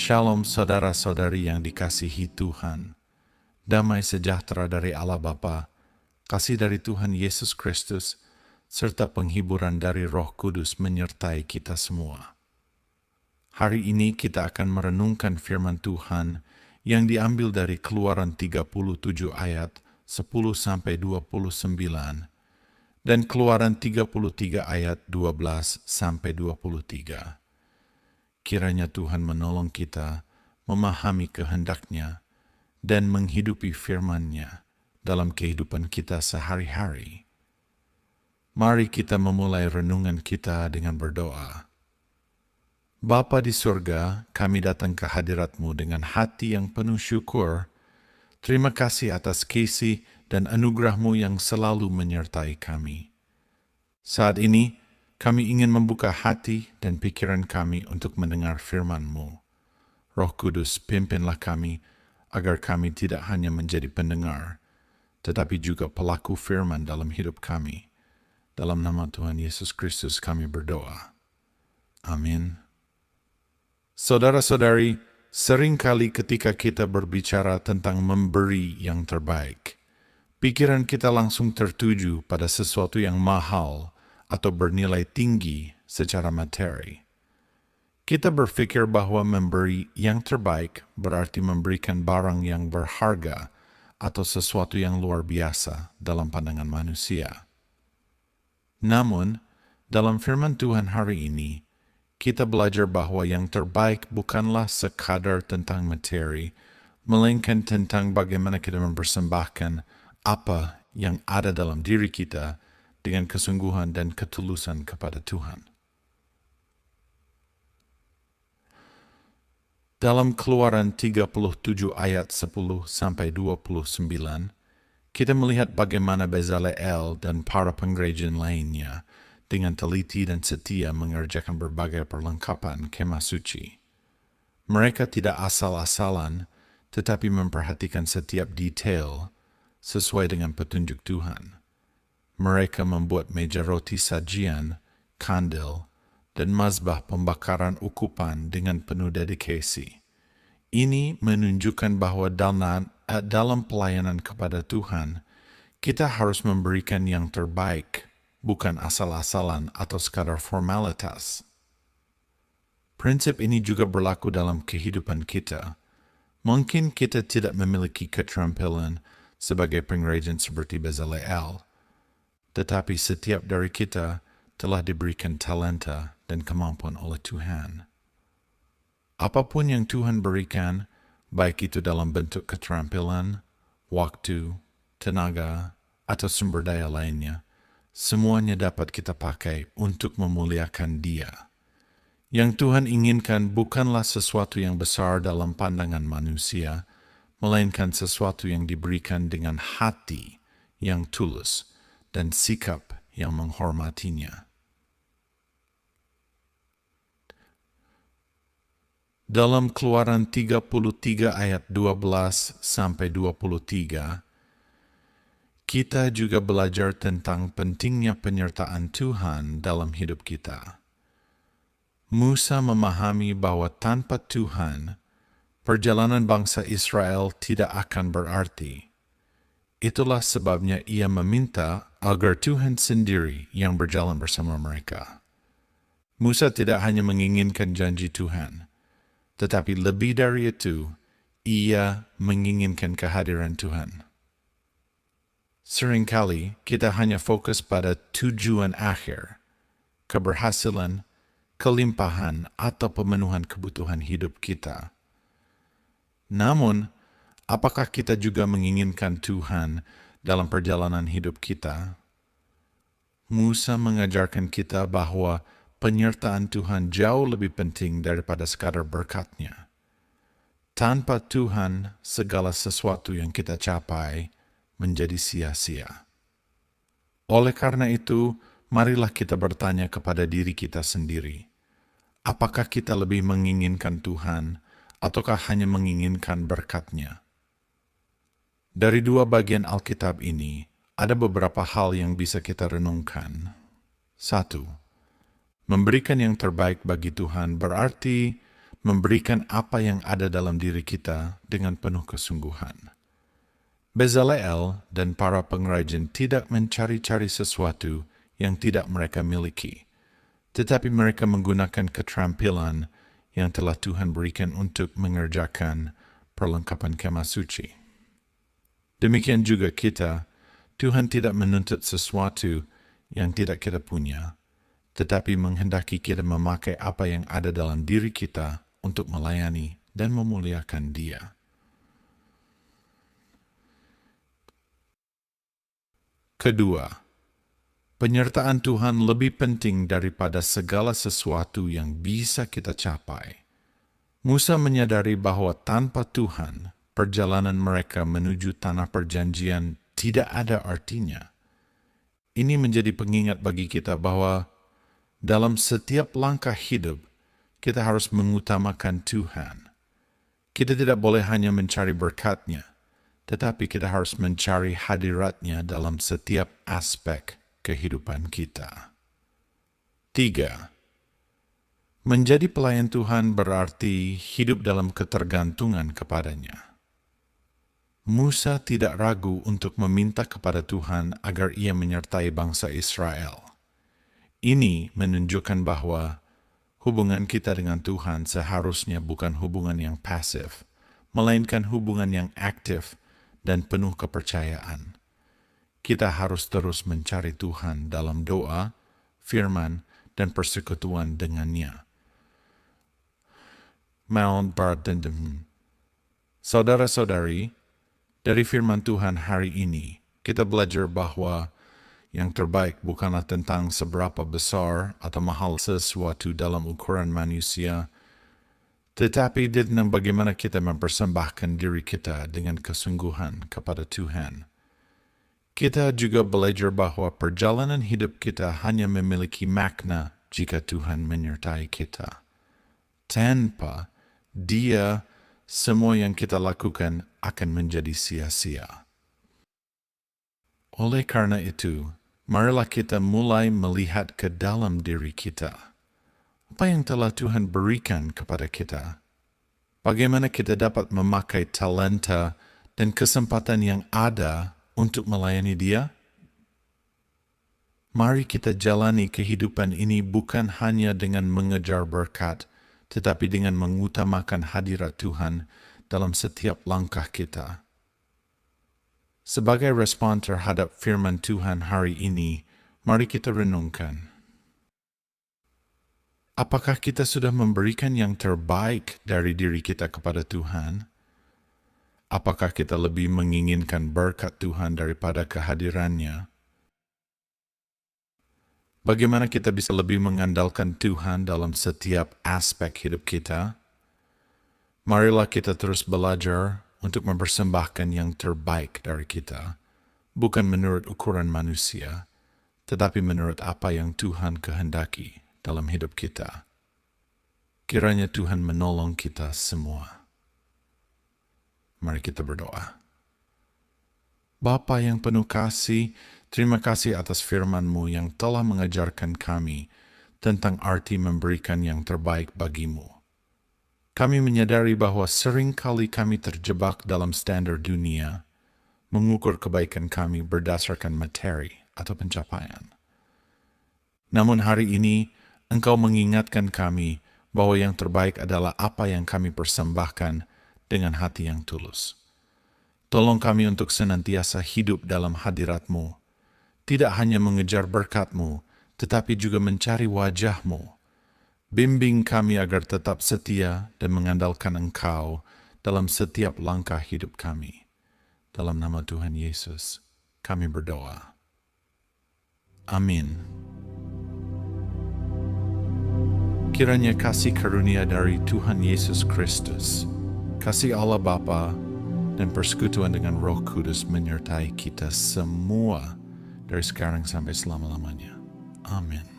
Shalom saudara-saudari yang dikasihi Tuhan. Damai sejahtera dari Allah Bapa, kasih dari Tuhan Yesus Kristus, serta penghiburan dari Roh Kudus menyertai kita semua. Hari ini kita akan merenungkan firman Tuhan yang diambil dari Keluaran 37 ayat 10-29 dan Keluaran 33 ayat 12-23. Kiranya Tuhan menolong kita memahami kehendak-Nya dan menghidupi firman-Nya dalam kehidupan kita sehari-hari. Mari kita memulai renungan kita dengan berdoa. Bapa di surga, kami datang ke hadirat-Mu dengan hati yang penuh syukur. Terima kasih atas kasih dan anugerah-Mu yang selalu menyertai kami. Saat ini, kami ingin membuka hati dan pikiran kami untuk mendengar firman-Mu. Roh Kudus, pimpinlah kami agar kami tidak hanya menjadi pendengar, tetapi juga pelaku firman dalam hidup kami. Dalam nama Tuhan Yesus Kristus kami berdoa. Amin. Saudara-saudari, seringkali ketika kita berbicara tentang memberi yang terbaik, pikiran kita langsung tertuju pada sesuatu yang mahal atau bernilai tinggi secara materi. Kita berpikir bahwa memberi yang terbaik berarti memberikan barang yang berharga atau sesuatu yang luar biasa dalam pandangan manusia. Namun, dalam firman Tuhan hari ini, kita belajar bahwa yang terbaik bukanlah sekadar tentang materi, melainkan tentang bagaimana kita mempersembahkan apa yang ada dalam diri kita dengan kesungguhan dan ketulusan kepada Tuhan. Dalam Keluaran 37 ayat 10-29, kita melihat bagaimana Bezaleel dan para pengrajin lainnya dengan teliti dan setia mengerjakan berbagai perlengkapan kemah suci. Mereka tidak asal-asalan, tetapi memperhatikan setiap detail sesuai dengan petunjuk Tuhan. Mereka membuat meja roti sajian, kandil, dan mazbah pembakaran ukupan dengan penuh dedikasi. Ini menunjukkan bahwa dalam pelayanan kepada Tuhan, kita harus memberikan yang terbaik, bukan asal-asalan atau sekadar formalitas. Prinsip ini juga berlaku dalam kehidupan kita. Mungkin kita tidak memiliki keterampilan sebagai pengrajin seperti Bezaleel, tetapi setiap dari kita telah diberikan talenta dan kemampuan oleh Tuhan. Apapun yang Tuhan berikan, baik itu dalam bentuk keterampilan, waktu, tenaga, atau sumber daya lainnya, semuanya dapat kita pakai untuk memuliakan Dia. Yang Tuhan inginkan bukanlah sesuatu yang besar dalam pandangan manusia, melainkan sesuatu yang diberikan dengan hati yang tulus dan sikap yang menghormatinya. Dalam Keluaran 33 ayat 12-23, kita juga belajar tentang pentingnya penyertaan Tuhan dalam hidup kita. Musa memahami bahwa tanpa Tuhan, perjalanan bangsa Israel tidak akan berarti. Itulah sebabnya ia meminta agar Tuhan sendiri yang berjalan bersama mereka. Musa tidak hanya menginginkan janji Tuhan, tetapi lebih dari itu, ia menginginkan kehadiran Tuhan. Seringkali kita hanya fokus pada tujuan akhir, keberhasilan, kelimpahan, atau pemenuhan kebutuhan hidup kita. Namun, apakah kita juga menginginkan Tuhan dalam perjalanan hidup kita? Musa mengajarkan kita bahwa penyertaan Tuhan jauh lebih penting daripada sekadar berkat-Nya. Tanpa Tuhan, segala sesuatu yang kita capai menjadi sia-sia. Oleh karena itu, marilah kita bertanya kepada diri kita sendiri, apakah kita lebih menginginkan Tuhan ataukah hanya menginginkan berkat-Nya? Dari dua bagian Alkitab ini, ada beberapa hal yang bisa kita renungkan. 1. Memberikan yang terbaik bagi Tuhan berarti memberikan apa yang ada dalam diri kita dengan penuh kesungguhan. Bezaleel dan para pengrajin tidak mencari-cari sesuatu yang tidak mereka miliki, tetapi mereka menggunakan keterampilan yang telah Tuhan berikan untuk mengerjakan perlengkapan kemah suci. Demikian juga kita, Tuhan tidak menuntut sesuatu yang tidak kita punya, tetapi menghendaki kita memakai apa yang ada dalam diri kita untuk melayani dan memuliakan Dia. Kedua, penyertaan Tuhan lebih penting daripada segala sesuatu yang bisa kita capai. Musa menyadari bahwa tanpa Tuhan, perjalanan mereka menuju tanah perjanjian tidak ada artinya. Ini menjadi pengingat bagi kita bahwa dalam setiap langkah hidup, kita harus mengutamakan Tuhan. Kita tidak boleh hanya mencari berkat-Nya, tetapi kita harus mencari hadirat-Nya dalam setiap aspek kehidupan kita. 3. Menjadi pelayan Tuhan berarti hidup dalam ketergantungan kepada-Nya. Musa tidak ragu untuk meminta kepada Tuhan agar ia menyertai bangsa Israel. Ini menunjukkan bahwa hubungan kita dengan Tuhan seharusnya bukan hubungan yang pasif, melainkan hubungan yang aktif dan penuh kepercayaan. Kita harus terus mencari Tuhan dalam doa, firman, dan persekutuan dengannya. Mount Bardendem. Saudara-saudari, dari firman Tuhan hari ini, kita belajar bahwa yang terbaik bukanlah tentang seberapa besar atau mahal sesuatu dalam ukuran manusia, tetapi tentang bagaimana kita mempersembahkan diri kita dengan kesungguhan kepada Tuhan. Kita juga belajar bahwa perjalanan hidup kita hanya memiliki makna jika Tuhan menyertai kita. Tanpa Dia, semua yang kita lakukan akan menjadi sia-sia. Oleh karena itu, marilah kita mulai melihat ke dalam diri kita. Apa yang telah Tuhan berikan kepada kita? Bagaimana kita dapat memakai talenta dan kesempatan yang ada untuk melayani Dia? Mari kita jalani kehidupan ini bukan hanya dengan mengejar berkat, tetapi dengan mengutamakan hadirat Tuhan dalam setiap langkah kita. Sebagai respon terhadap firman Tuhan hari ini, mari kita renungkan. Apakah kita sudah memberikan yang terbaik dari diri kita kepada Tuhan? Apakah kita lebih menginginkan berkat Tuhan daripada kehadiran-Nya? Bagaimana kita bisa lebih mengandalkan Tuhan dalam setiap aspek hidup kita? Marilah kita terus belajar untuk mempersembahkan yang terbaik dari kita, bukan menurut ukuran manusia, tetapi menurut apa yang Tuhan kehendaki dalam hidup kita. Kiranya Tuhan menolong kita semua. Mari kita berdoa. Bapa yang penuh kasih, terima kasih atas firman-Mu yang telah mengajarkan kami tentang arti memberikan yang terbaik bagi-Mu. Kami menyadari bahwa seringkali kami terjebak dalam standar dunia, mengukur kebaikan kami berdasarkan materi atau pencapaian. Namun hari ini, Engkau mengingatkan kami bahwa yang terbaik adalah apa yang kami persembahkan dengan hati yang tulus. Tolong kami untuk senantiasa hidup dalam hadirat-Mu, tidak hanya mengejar berkat-Mu, tetapi juga mencari wajah-Mu. Bimbing kami agar tetap setia dan mengandalkan Engkau dalam setiap langkah hidup kami. Dalam nama Tuhan Yesus, kami berdoa. Amin. Kiranya kasih karunia dari Tuhan Yesus Kristus, kasih Allah Bapa, dan persekutuan dengan Roh Kudus menyertai kita semua dari sekarang sampai selama-lamanya. Amin.